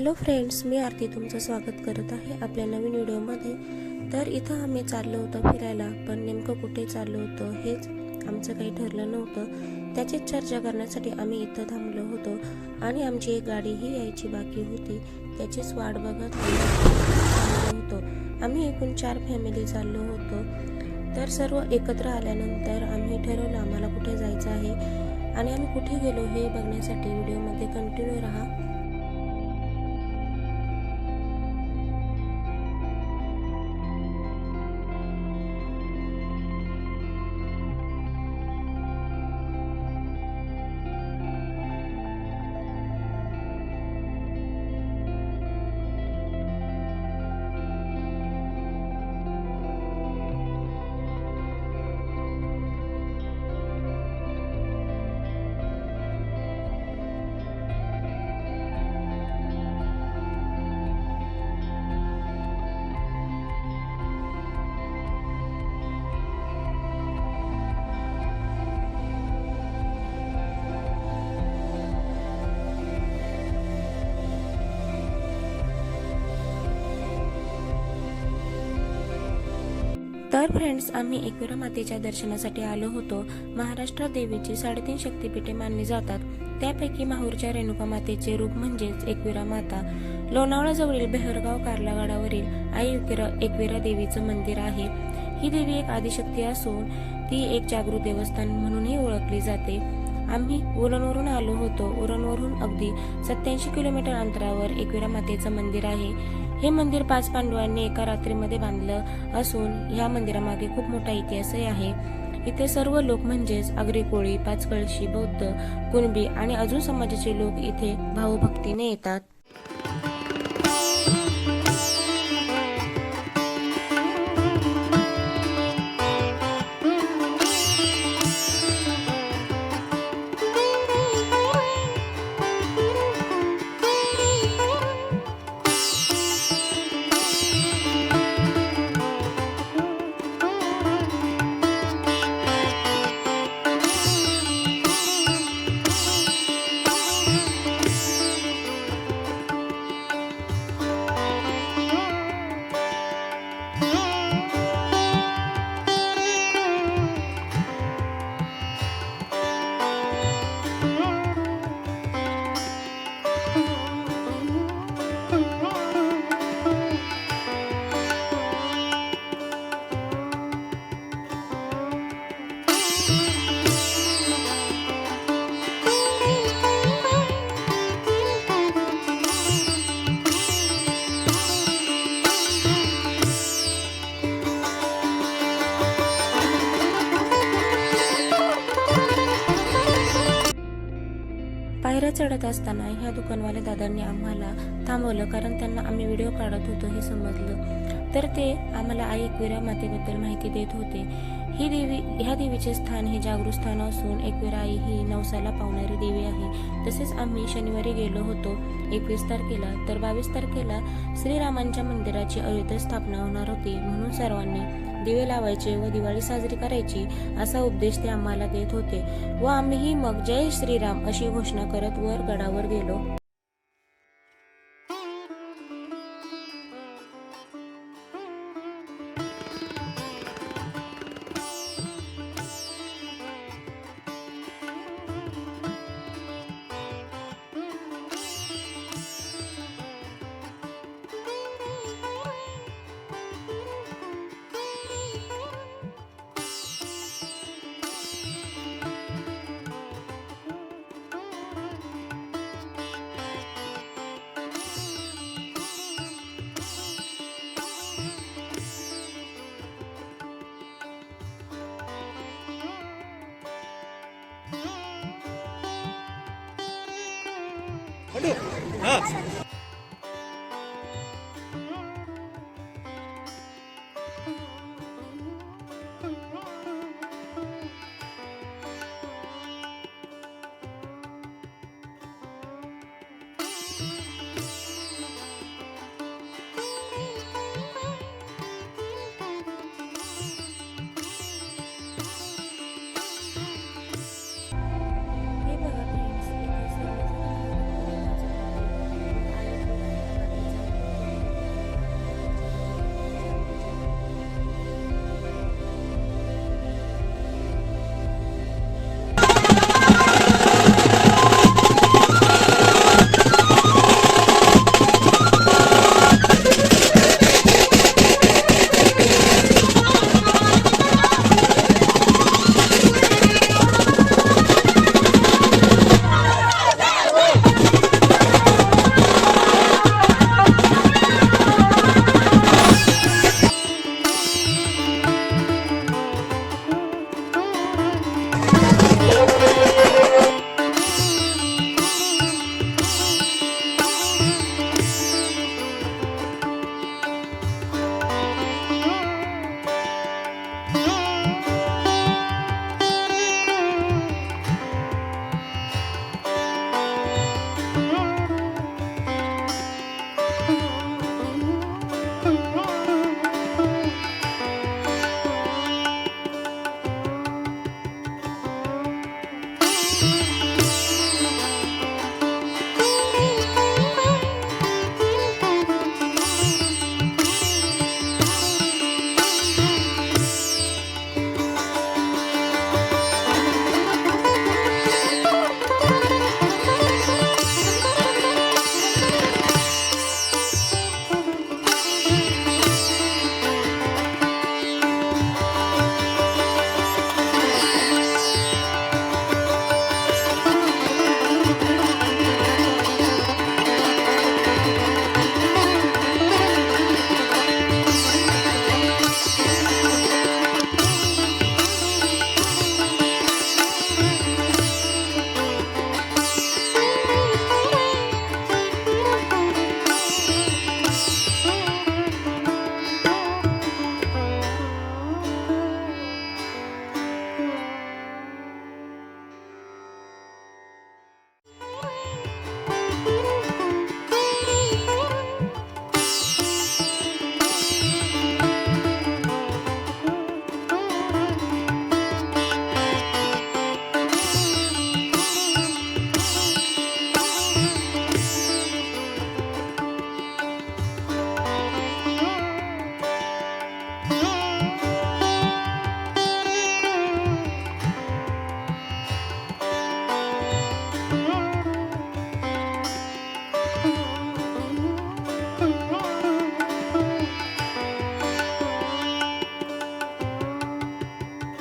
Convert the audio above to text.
Hello friends, मी आरती तुमचं स्वागत करत आहे आपल्या नवीन व्हिडिओमध्ये। तर इथं आम्ही चाललो होतो फिरायला, पण नेमकं कुठे चाललो होतो हेच आमचं काही ठरलं नव्हतं। त्याचीच चर्चा करण्यासाठी आम्ही इथं थांबलो होतो आणि आमची एक गाडीही यायची बाकी होती, त्याचीच वाट बघत थांबलो होतो। आम्ही एकूण 4 फॅमिली चाललो होतो। तर सर्व एकत्र आल्यानंतर आम्ही ठरवलं आम्हाला कुठे जायचं आहे आणि आम्ही कुठे गेलो हे बघण्यासाठी व्हिडिओमध्ये कंटिन्यू राहा। तर फ्रेंड्स, आम्ही एकविरा मातेच्या दर्शनासाठी आलो होतो। महाराष्ट्र देवीची 3.5 शक्तिपीठे मानली जातात, त्यापैकी माहूरच्या रेणुका मातेचे रूप म्हणजेच एकविरा माता। लोणावळा जवळील बेहरगाव कार्लागडावरील आई एकविरा देवीचं मंदिर आहे। ही देवी एक आदिशक्ती असून ती एक जागृत देवस्थान म्हणूनही ओळखली जाते। आम्ही उरणवरून आलो होतो। उरणवरून अगदी 87 किलोमीटर अंतरावर एकविरा मातेचं मंदिर आहे। हे मंदिर 5 पांडवांनी एका रात्रीमध्ये बांधलं असून या मंदिरामागे खूप मोठा इतिहासही आहे। इथे सर्व लोक म्हणजेच आगरी कोळी, पाचकळशी, बौद्ध, कुणबी आणि अजून समाजाचे लोक इथे भावभक्तीने येतात। पायऱ्या चढत असताना ह्या दुकानवाल्या दादांनी आम्हाला थांबवलं, कारण त्यांना आम्ही व्हिडिओ काढत होतो हे समजलं। तर ते आम्हाला आई एकविरा मातेबद्दल माहिती देत होते। ह्या देवीचे स्थान हे जागृत स्थान असून एकविरा आई ही नवसाला पावणारी देवी आहे। तसेच आम्ही शनिवारी गेलो होतो 21 तारखेला, तर 22 तारखेला श्रीरामांच्या मंदिराची अयोध्येत स्थापना होणार होती, म्हणून सर्वांनी दिवे लावायचे व दिवाळी साजरी करायची असा उपदेश ते आम्हाला देत होते व आम्हीही मग जय श्रीराम अशी घोषणा करत वर गडावर गेलो। हाँ